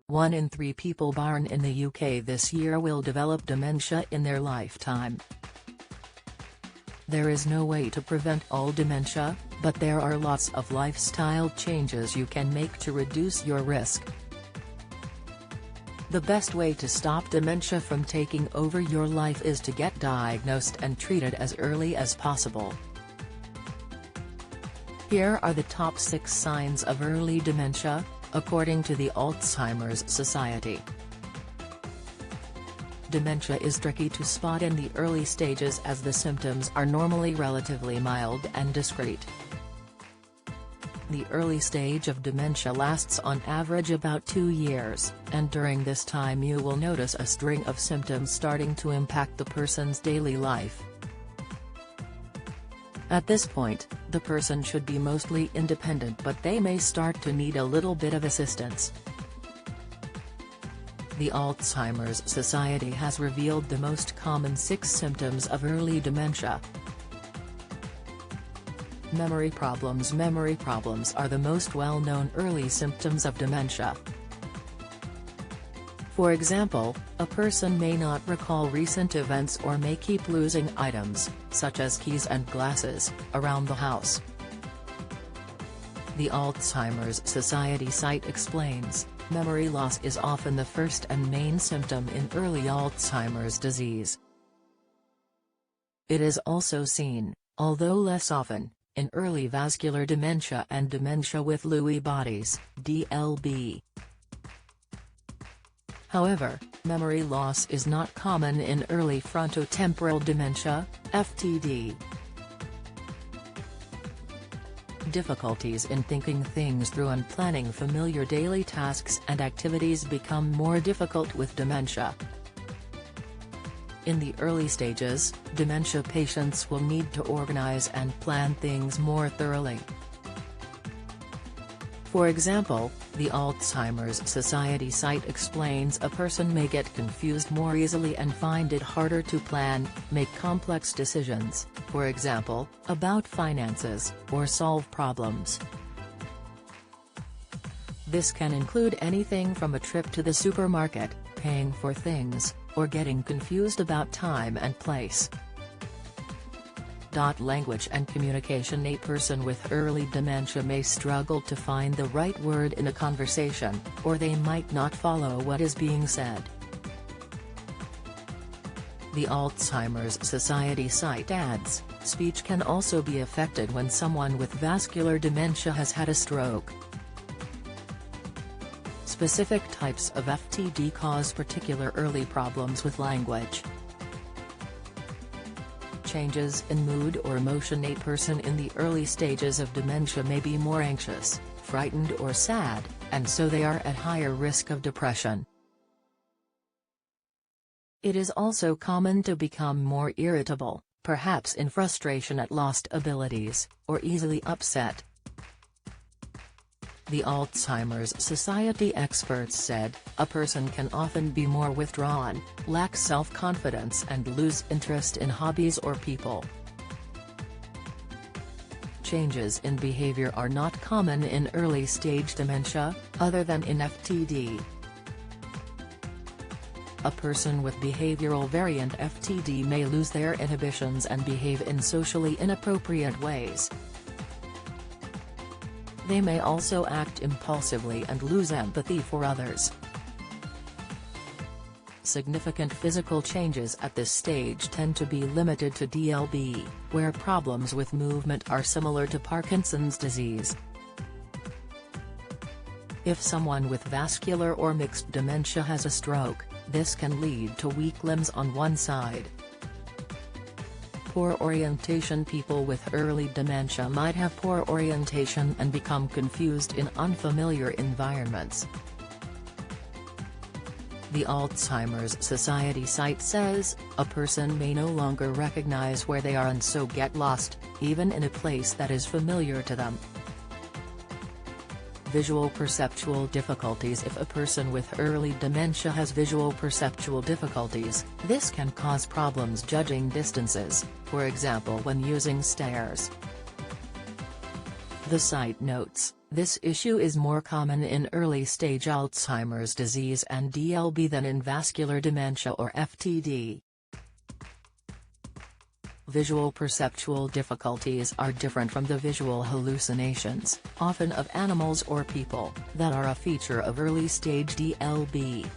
1 in 3 people born in the UK this year will develop dementia in their lifetime. There is no way to prevent all dementia, but there are lots of lifestyle changes you can make to reduce your risk. The best way to stop dementia from taking over your life is to get diagnosed and treated as early as possible. Here are the top 6 signs of early dementia, according to the Alzheimer's Society. Dementia is tricky to spot in the early stages as the symptoms are normally relatively mild and discreet. The early stage of dementia lasts on average about 2 years, and during this time you will notice a string of symptoms starting to impact the person's daily life. At this point, the person should be mostly independent, but they may start to need a little bit of assistance. The Alzheimer's Society has revealed the most common 6 symptoms of early dementia. Memory problems. Memory problems are the most well-known early symptoms of dementia. For example, a person may not recall recent events or may keep losing items, such as keys and glasses, around the house. The Alzheimer's Society site explains, memory loss is often the first and main symptom in early Alzheimer's disease. It is also seen, although less often, in early vascular dementia and dementia with Lewy bodies, DLB. However, memory loss is not common in early frontotemporal dementia, FTD. Difficulties in thinking things through and planning familiar daily tasks and activities become more difficult with dementia. In the early stages, dementia patients will need to organize and plan things more thoroughly. For example, the Alzheimer's Society site explains a person may get confused more easily and find it harder to plan, make complex decisions, for example, about finances, or solve problems. This can include anything from a trip to the supermarket, paying for things, or getting confused about time and place. Language and communication. A person with early dementia may struggle to find the right word in a conversation, or they might not follow what is being said. The Alzheimer's Society site adds, speech can also be affected when someone with vascular dementia has had a stroke. Specific types of FTD cause particular early problems with language. Changes in mood or emotion. A person in the early stages of dementia may be more anxious, frightened or sad, and so they are at higher risk of depression. It is also common to become more irritable, perhaps in frustration at lost abilities, or easily upset. The Alzheimer's Society experts said, a person can often be more withdrawn, lack self-confidence and lose interest in hobbies or people. Changes in behavior are not common in early-stage dementia, other than in FTD. A person with behavioral variant FTD may lose their inhibitions and behave in socially inappropriate ways. They may also act impulsively and lose empathy for others. Significant physical changes at this stage tend to be limited to DLB, where problems with movement are similar to Parkinson's disease. If someone with vascular or mixed dementia has a stroke, this can lead to weak limbs on one side. Poor orientation. People with early dementia might have poor orientation and become confused in unfamiliar environments. The Alzheimer's Society site says, a person may no longer recognize where they are and so get lost, even in a place that is familiar to them. Visual perceptual difficulties. If a person with early dementia has visual perceptual difficulties, this can cause problems judging distances, for example when using stairs. The site notes, This issue is more common in early-stage Alzheimer's disease and DLB than in vascular dementia or FTD. Visual perceptual difficulties are different from the visual hallucinations, often of animals or people, that are a feature of early-stage DLB.